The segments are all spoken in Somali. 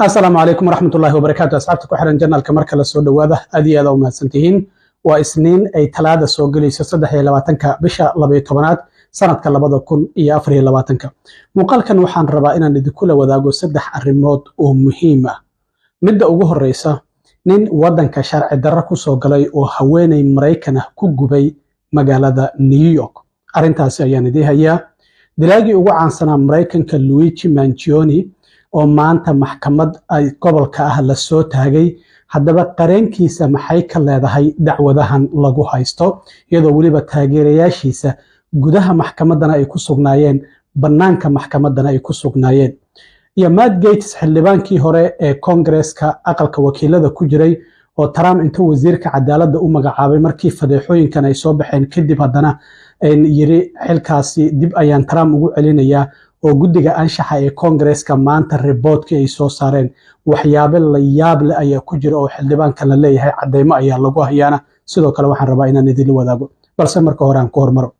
السلام عليكم ورحمة الله وبركاته. أصحابتي ku xiran janalka marka la soo dhawaada aad iyo aad u mahadsantihiin. Waa isniin ay talaada soo galayso 23 bisha 12aad sanadka 2024. Muuqaalkan waxaan rabaa inaan idinku la wadaago saddex arrimood oo muhiim ah. Midda ugu horeysa, nin wadanka sharci darro ku soo galay oo haweeney Mareykan ah ku gubay magaalada New York. Arrintaasi ayaan idin hayaa. Dilaagii ugu caansanaa Mareykanka Luigi Mangione oo maanta maxkamad ay gobolka ah la soo taagay. Haddaba qareenkiisa maxay ka leedahay dacwadahan lagu haysto, iyadoo weliba taageerayaashiisa gudaha maxkamadana ay ku sugnaayeen, bannaanka maxkamadana ay ku sugnaayeen. iyo Matt Gaetz, xildhibaankii hore ee Kongareeska aqalka wakiilada ku jiray oo Trump intuu wasiirka cadaaladda u magacaabay markii fadeexooyinkan ay soo baxeen kadib haddana yiri xilkaasi dib ayaan Trump ugu celinayaa, oo guddiga anshaxa ee Kongareeska maanta reportkii ay soo saareen waxyaabo la yaab leh ayaa ku jira oo xildhibaanka la leeyahay cadeymo ayaa lagu hayaana. Sidoo kale waxaan rabaa inaan idin wadaago, balse marka hore aan ku hormaro.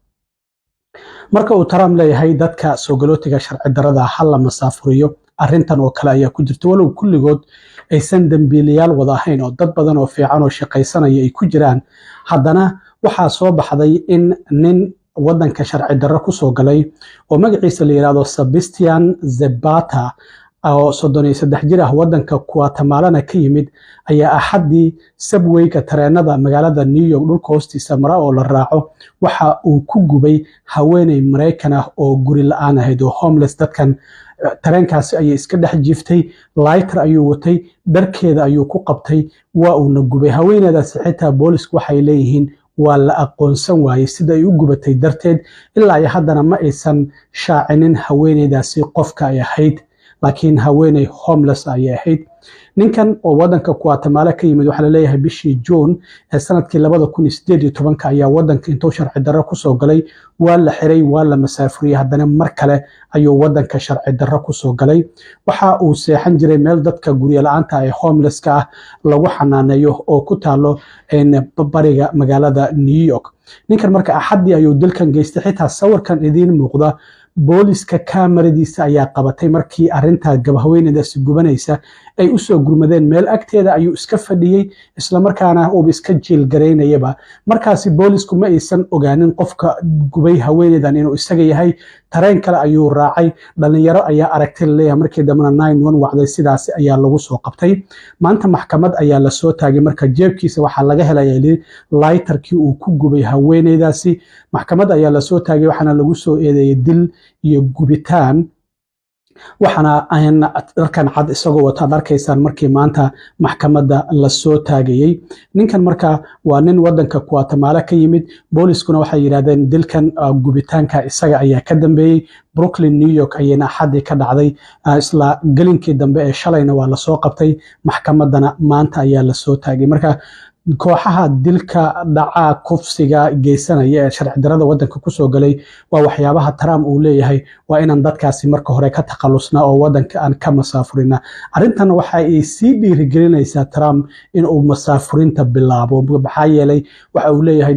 Marka uu Trump leeyahay dadka soo galootiga sharci darrada hal la masaafuriyo, arrintan oo kale ayaa ku jirta, walow kulligood aysan dambiilayaal wada ahayn oo dad badan oo fiican oo shaqaysanaya ay ku jiraan. Haddana waxaa soo baxday in nin wadanka sharci darro ku soo galay oo magaciisa la yiraahdo Sebastian Zapata oo 33 jir ah wadanka Guatemala ka yimid ayaa axadii subwayga tareenada magaalada New York dhulka hoostiisa mara oo la raaco waxa uu ku gubay haweeney Mareykan ah oo guri la'aan ahayd oo homeless. dadkan tareenkaasi ayay iska dhex jiiftay, lighter ayuu watay, dharkeeda ayuu ku qabtay, waa uuna gubay. haweeneydaasi xitaa boolisku waxay leeyihiin waa la aqoonsan waayey sida ay u gubatay darteed. ilaa iyo haddana ma aysan shaacinin haweeneydaasi qofka ay ahayd, laakiin haweeney homeless ayay ahayd. ninkan oo wadanka Guatemala ka yimid waxaa la leeyahay bishii June ee sanadkii 2018 ayaa wadanka intuu sharci darro ku soo galay, waa la xiray, waa la masaafuriyay. haddana mar kale ayuu wadanka sharci darro ku soo galay. waxa uu seexan jiray meel dadka guryo la'aanta ee homelesska ah lagu xanaaneeyo oo ku taalo bariga magaalada New York. ninkan marka axadii ayuu dilkan geystay. xitaa sawirkan idiin muuqda booliska kaamaradiisa ayaa qabatay markii arrinta haweeneydaasi gubanaysa ay u soo gurmadeen. meel agteeda ayuu iska fadhiyey, isla markaana uu iska jiil gareynayaba. markaasi boolisku ma aysan ogaanin qofka gubay haweeneydan inuu isaga yahay. tareen kale ayuu raacay, dhalinyaro ayaa aragtay leeyahay, markii dambena 911 wacday. sidaas ayaa lagu soo qabtay. maanta maxkamad ayaa la soo taagay. marka jeebkiisa waxaa laga helaya lighterkii uu ku gubay haweeneydaasi. maxkamad ayaa la soo taagay, waxaana lagu soo eedeeyay dil iyo gubitaan. waxaana dharkan cad isagoo wata ad arkaysaan markii maanta maxkamadda la soo taagayey. ninkan marka waa nin wadanka Guatemala ka yimid. booliskuna waxay yidhahdeen dilkan gubitaanka isaga ayaa ka dambeeyey. Brooklyn, New York ayayna axadii ka dhacday. isla galinkii dambe ee shalayna waa lasoo qabtay. maxkamaddana maanta ayaa la soo taagay. marka kooxaha dilka dhaca kufsiga geysanaya ee sharci darrada wadanka ku soo galay waa waxyaabaha Trump uu leeyahay waa inaan dadkaasi marka hore ka takhalusnaa oo wadanka aan ka masaafurina. arrintan waxa ay sii dhiirigelinaysaa Trump in uu masaafurinta bilaabo. maxaa yeelay waxa uu leeyahay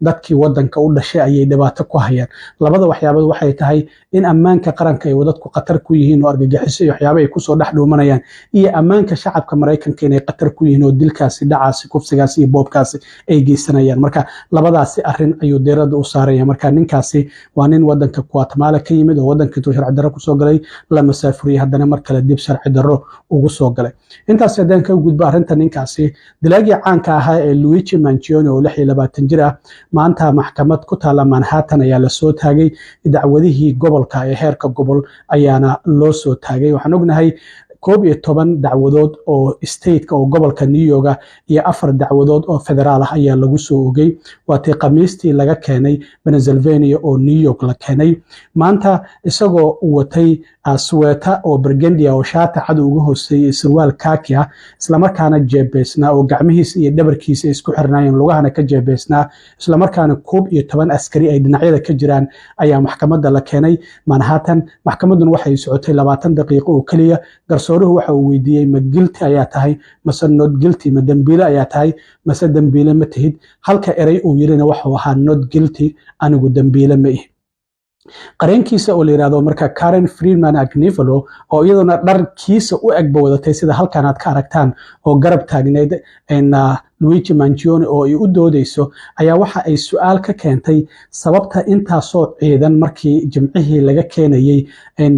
dadkii wadanka u dhashay ayay dhibaato ku hayaan. labada waxyaabood waxay tahay in ammaanka qaranka ay dadku khatar ku yihiin oo argagixiso iyo waxyaabo ay kusoo dhex dhuumanayaan, iyo ammaanka shacabka Mareykanka inay khatar ku yihiin oo dilkaasi dhacaasi kufsigaasi iyo boobkaasi ay geysanayaan. marka labadaasi arrin ayuu diiradda u saaraya. marka ninkaasi waa nin wadanka Guatemala ka yimid oo wadanka intuu sharci darro ku soo galay la masaafuriyay, haddana mar kale dib sharci darro ugu soo galay. intaas haddaan ka gudbo arrinta ninkaasi, dilaagii caanka ahaa ee Luigi Mangione oo 26 jir ah maanta maxkamad ku taala Manhattan ayaa la soo taagay. dacwadihii gobolka ee heerka gobol ayaana loo soo taagay. waxaan ognahay 11 dacwadood oo stateka oo gobolka New York iyo 4 dacwadood oo federaal ah ayaa lagu soo ogay. waatii khamiistii laga keenay Pennsylvania oo New York la keenay. maanta isagoo watay sweater oo burgundy oo shaati cad ugu hooseeyay surwaal khaki ah, isla markaana jeebeysnaa oo gacmihiisa iyo dhabarkiisa isku xirnaayeen, lugahana ka jeebeysnaa, isla markaana 11 askari ay dhinacyada ka jiraan ayaa maxkamadda la keenay Manhattan. maxkamadduna waxay socotay 20 daqiiqo oo kaliya. garsooruhu waxa uu weydiiyey ma guilty ayaa tahay mase not guilty, ma dambiile ayaa tahay mase dambiile ma tihid. halka erey uu yirina wuxuu ahaa not guilty, anigu dambiile ma ihi. qareenkiisa oo la yiraahdo marka Karen Friedman Agnifilo oo iyaduna dharkiisa u egba wadatay sida halkan aad ka aragtaan oo garab taagneed Luigi Mangione oo ay u doodeyso ayaa waxa ay su'aal ka keentay sababta intaasoo ciidan markii jimcihii laga keenayay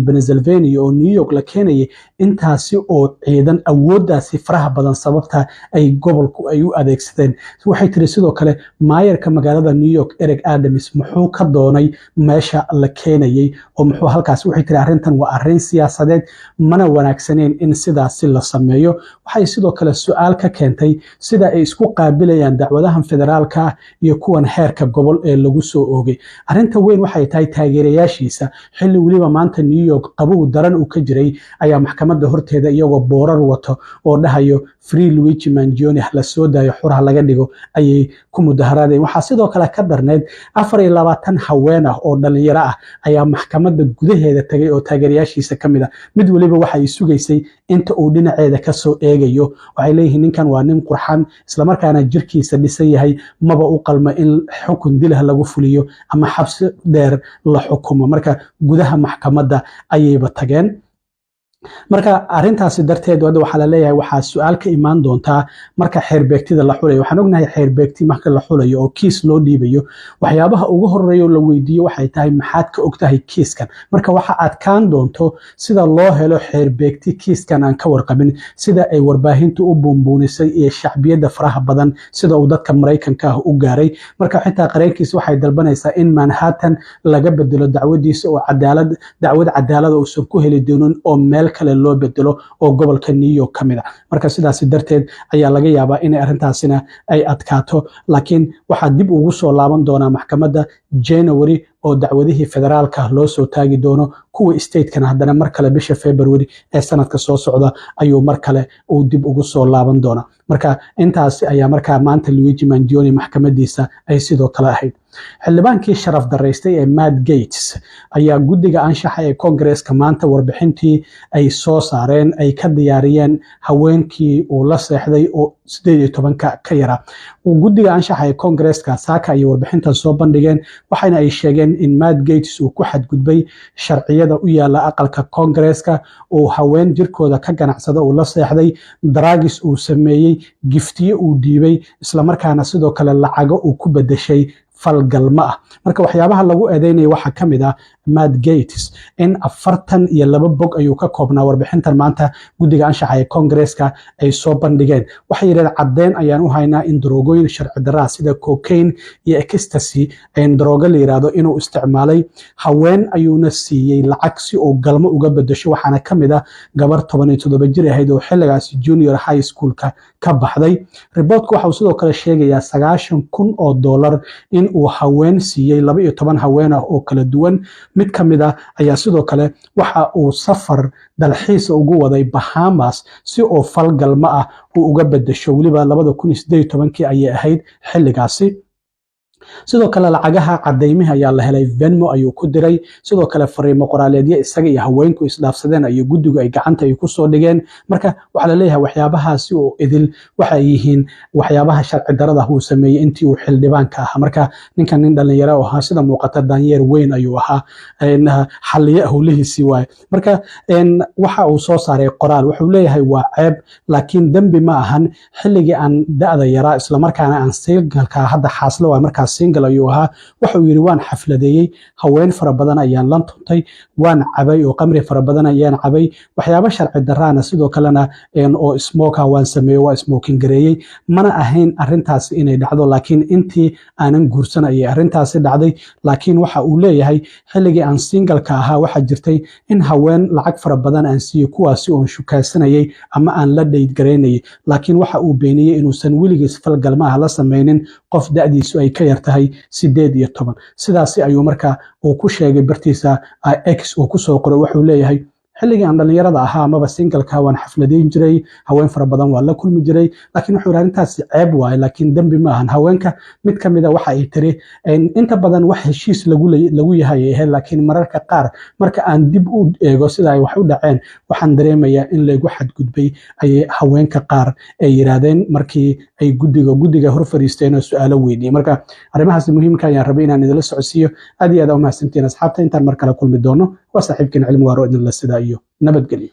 Pennsylvania oo New York la keenayay intaasi oo ciidan awooddaasi faraha badan sababta ay gobolku ay u adeegsadeen waxay tiri sidoo kale maayarka magaalada New York Eric Adams muxuu ka doonay meesha la keenayay oo muxuu halkaas waxay tiri arrintan waa arrin siyaasadeed mana wanaagsaneen in sidaasi la sameeyo waxay sidoo kale su'aal ka keentay sida ay isku qaabilayaan dacwadahan federaalka iyo kuwan heerka gobol ee lagu soo oogay arinta weyn waxay tahay taageerayaashiisa xilli waliba maanta New York qabow daran uu ka jiray ayaa maxkamadda horteeda iyagoo boorar wato oo dhahayo Free Luigi Mangione la soo daayo xuraha laga dhigo ayay ku mudaharaadeen waxaa sidoo kale ka darneed 24 haween ah oo dhalinyaro ah ayaa maxkamadda gudaheeda tagay oo taageerayaashiisa kamid ah mid waliba waxa ay sugaysay inta uu dhinaceeda ka soo eegayo waxay leeyihiin ninkan waa nin qurxan isla markaana jirkiisa dhisan yahay maba u qalma in xukun dilah lagu fuliyo ama xabsi dheer la xukumo marka gudaha maxkamadda ayayba tageen marka arintaasi darteed waxa la leeyahay waxa su'aal ka imaan doonta marka xeerbeegtida la xulayo waxaan ognahay xeerbeegti marka la xulayo oo kiis loo dhiibayo waxyaabaha ugu horeeyo la weydiiyo waxay tahay maxaad ka ogtahay kiiskan marka waxa aad kaan doonto sida loo helo xeerbeegti kiiskan aan ka warqabin sida ay warbaahintu u buunbuunisay iyo shacbiyada faraha badan sida uu dadka Mareykanka ah u gaaray marka xitaa qareenkiisa waxay dalbanaysaa in Manhattan laga bedelo dacwadiisa oo dacwad cadaalad oo soo ku heli doonin oo meel kale loo bedelo oo gobolka New York kamid ah marka sidaas darteed ayaa laga yaabaa in arintaasina ay adkaato laakiin waxa dib ugu soo laaban doona maxkamadda January oo dacwadihii federaalka loo soo taagi doono kuwa state-kana haddana mar kale bisha February ee sanadka soo socda ayuu mar kale uu dib ugu soo laaban doona marka intaas ayaa marka maanta Luigi Mangione maxkamadiisa ay sidoo kale ahayd xildhibaankii sharaf dareystay ee Matt Gaetz ayaa guddiga anshaxa ee Congress-ka maanta warbixintii ay soo saareen ay ka diyaariyeen haweenkii uu la seexday oo 18 ka yara guddiga anshaxa ee Congress-ka saaka ay warbixintan soo bandhigeen waxayna ay sheegeen in Matt Gaetz uu ku xadgudbay sharciyada u yaala aqalka Congress-ka oo haween jirkooda ka ganacsada uu la seexday drugs uu sameeyay giftiye uu dhiibay isla markaana sidoo kale lacago uu ku bedeshay falgalma ah marka waxyaabaha lagu eedeynay waxa kamid ah Matt Gaetz in 42 bog ayuu ka koobnaa warbixintan maanta guddiga anshaxa ee Congress-ka ay soo bandhigeen waxay yiraahdeen caddeyn ayaan u haynaa in daroogoyin sharci darro sida cocaine iyo ecstasy in darooga la yiraahdo inuu isticmaalay haween ayuuna siiyay lacag si uu galmo uga bedesho waxaana kamid ah gabar 17 jir ahayd oo xilligaas junior high school-ka ka baxday reportku waxa uu sidoo kale sheegayaa $90,000 in uu haween siiyay 12 haween ah oo kala duwan mid kamid ah ayaa sidoo kale waxa uu safar dalxiis ugu waday Bahamas si uu falgalma ah uu uga bedesho waliba 2018 ayay ahayd xilligaasi sidoo kale lacagaha cadeymaha ayaa la helay Venmo ayuu ku diray sidoo kale fariimo qoraaleedyo isaga iyo haweenku isdhaafsadeen ay guddigu ay gacanta ay ku soo dhigeen marka waxa la leeyahay waxyaabahaasi oo idil waxa ay yihiin waxyaabaha sharci darrada uu sameeyay intii uu xildhibaanka ah marka ninkan nin dhalinyaro ah sida muuqata danyeer weyn ayuu ahaa xalliye howlihiisii waay marka waxa uu soo saaray qoraal wuxuu leeyahay waa ceeb laakiin dambi ma ahan xilligii aan da'da yaraa isla markaana aan singalka hadda xaaslo waa markaas single ayuu ahaa wuxuu yiri waan xafladeeyay haween fara badan ayaan la tuntay waan cabay oo qamri fara badan ayaan cabay waxyaabo sharci darraana sidoo kalena oo smoker waan sameeyay waa smoking gareeyay mana ahayn arintaas inay dhacdo laakiin intii aanan guursanayay arintaas dhacday laakiin waxa uu leeyahay xilligii aan single-ka ahaa waxa jirtay in haween lacag fara badan aan siiyo kuwaasi oo shukaasanayay ama aan la date gareynay laakiin waxa uu beeniyay inuusan wiligiis falgalma la sameeynin qof da'diisu ay ka yartahay 18 sidaasi ayuu marka uu ku sheegay bartiisa X oo ku soo qoray wuxuu leeyahay xilligii aan dhalinyarada ahaa amaba singalka waan xafladeyn jiray haween fara badan waa la kulmi jiray laakiin wuxuu arrintaasi ceeb waaye laakiin dambi ma ahan haweenka mid ka mid a waxa ay tiri inta badan wax heshiis lagu yahay ay ahayd laakiin mararka qaar marka aan dib u eego sida ay wax u dhaceen waxaan dareemayaa in laygu xadgudbay ayay haweenka qaar ay yiraahdeen markii ay guddiga hor fariisteen oo su'aalo weydiiyey marka arrimahaas muhiimka ayaan rabay inaan idila socodsiiyo aad iyo aad u mahadsantiin asxaabta intaan mar kale kulmi doono waa saaxiibkiin cilmi waaro idinla sidaa iyo nabadgelyo